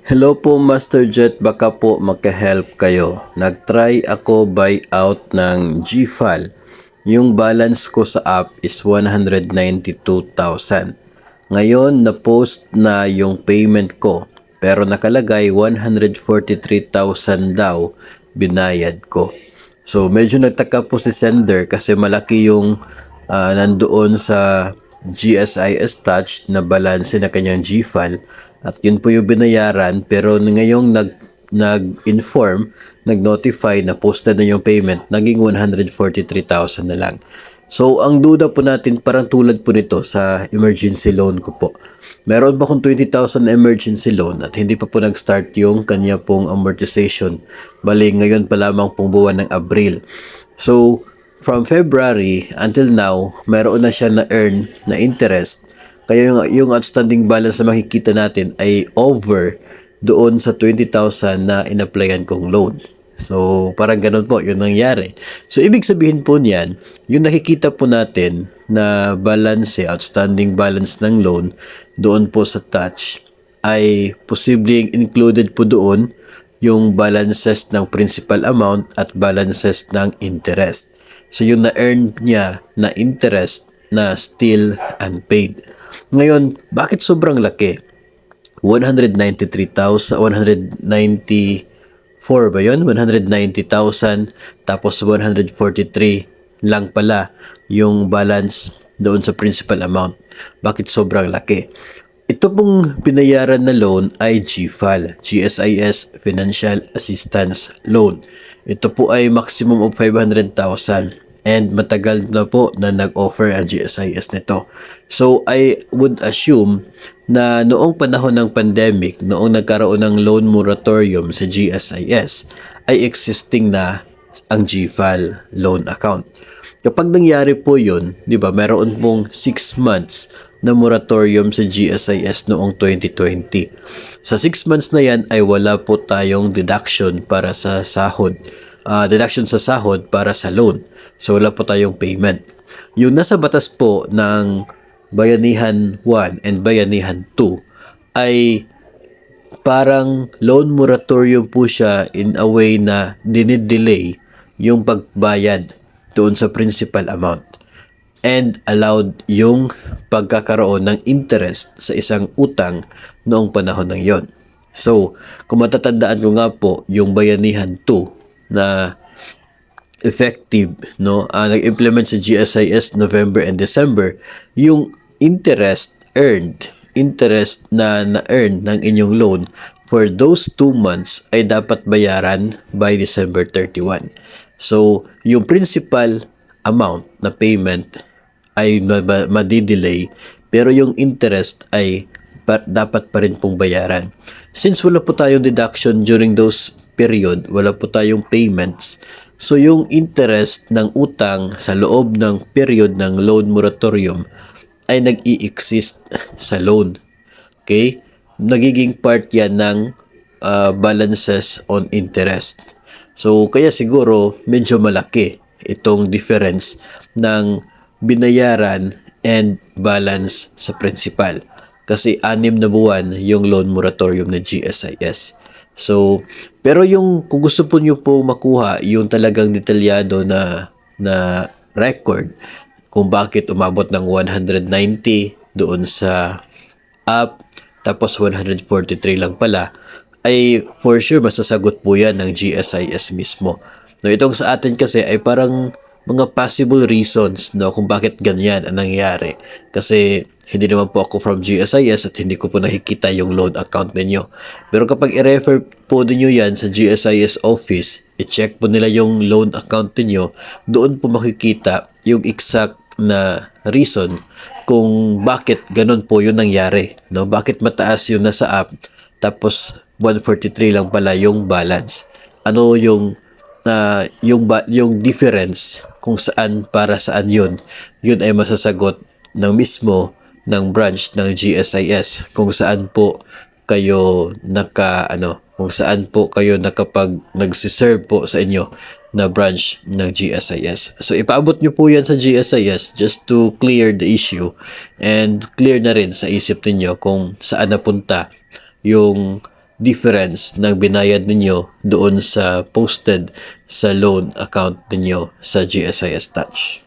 Hello po Master Jet, baka po maka-help kayo. Nag-try ako buyout ng GFAL. Yung balance ko sa app is 192,000. Ngayon na-post na yung payment ko pero nakalagay 143,000 daw binayad ko. So medyo nagtaka po si sender kasi malaki yung nandoon sa GSIS Touch na balanse na kanyang GFAL at yun po yung binayaran pero ngayong nag-inform, nag-notify na posted na yung payment, naging 143,000 na lang. So ang duda po natin parang tulad po nito sa emergency loan ko po. Meron pa akong 20,000 emergency loan at hindi pa po nag-start yung kanya pong amortization. Bali ngayon pa lamang pong buwan ng Abril. So from February until now, meron na siya na earn na interest. Kaya yung outstanding balance na makikita natin ay over doon sa 20,000 na in-applyan kong loan. So, parang ganun po, yun nangyari. So, ibig sabihin po niyan, yung nakikita po natin na balance, outstanding balance ng loan, doon po sa touch, ay posibleng included po doon yung balances ng principal amount at balances ng interest. So, yung na-earn niya na interest na still unpaid. Ngayon, bakit sobrang laki? 193,000, 194 ba yun? 190,000 tapos 143 lang pala yung balance doon sa principal amount. Bakit sobrang laki? Ito pong binayaran na loan ay GFAL, GSIS Financial Assistance Loan. Ito po ay maximum of 500,000 and matagal na po na nag-offer ang GSIS nito. So I would assume na noong panahon ng pandemic, noong nagkaroon ng loan moratorium sa GSIS, ay existing na ang GFAL loan account. Kapag nangyari po yun, di ba, meron pong 6 months na moratorium sa GSIS noong 2020. Sa 6 months na yan ay wala po tayong deduction para sa sahod. Deduction sa sahod para sa loan. So wala po tayong payment. Yung nasa batas po ng Bayanihan 1 and Bayanihan 2 ay parang loan moratorium po siya in a way na dinidelay yung pagbayad doon sa principal amount and allowed yung pagkakaroon ng interest sa isang utang noong panahon ng yon. So, kung matatandaan ko nga po, yung Bayanihan 2 na effective, no, nag-implement sa GSIS November and December, yung interest na na-earn ng inyong loan for those 2 months ay dapat bayaran by December 31. So, yung principal amount na payment ay madidelay pero yung interest ay dapat pa rin pong bayaran. Since wala po tayong deduction during those period, wala po tayong payments, so yung interest ng utang sa loob ng period ng loan moratorium ay nag-i-exist sa loan. Okay? Nagiging part yan ng balances on interest. So, kaya siguro medyo malaki itong difference ng binayaran and balance sa principal. Kasi 6 na buwan yung loan moratorium na GSIS. So, pero yung kung gusto po niyo po makuha yung talagang detalyado na record kung bakit umabot ng 190 doon sa app tapos 143 lang pala, ay for sure masasagot po yan ng GSIS mismo. No, itong sa atin kasi ay parang mga possible reasons, no, kung bakit ganyan ang nangyayari. Kasi hindi naman po ako from GSIS at hindi ko po nakikita yung loan account ninyo. Pero kapag i-refer po ninyo yan sa GSIS office, i-check po nila yung loan account ninyo, doon po makikita yung exact na reason kung bakit ganun po yung nangyari, no? Bakit mataas yung nasa app tapos 143 lang pala yung balance. Ano yung yung difference kung saan para saan yun ay masasagot ng mismo ng branch ng GSIS kung saan po kayo kung saan po kayo nakapag nagsiserve po sa inyo na branch ng GSIS. So ipaabot nyo po yan sa GSIS just to clear the issue and clear na rin sa isip ninyo kung saan napunta yung difference ng binayad ninyo doon sa posted sa loan account ninyo sa GSIS Touch.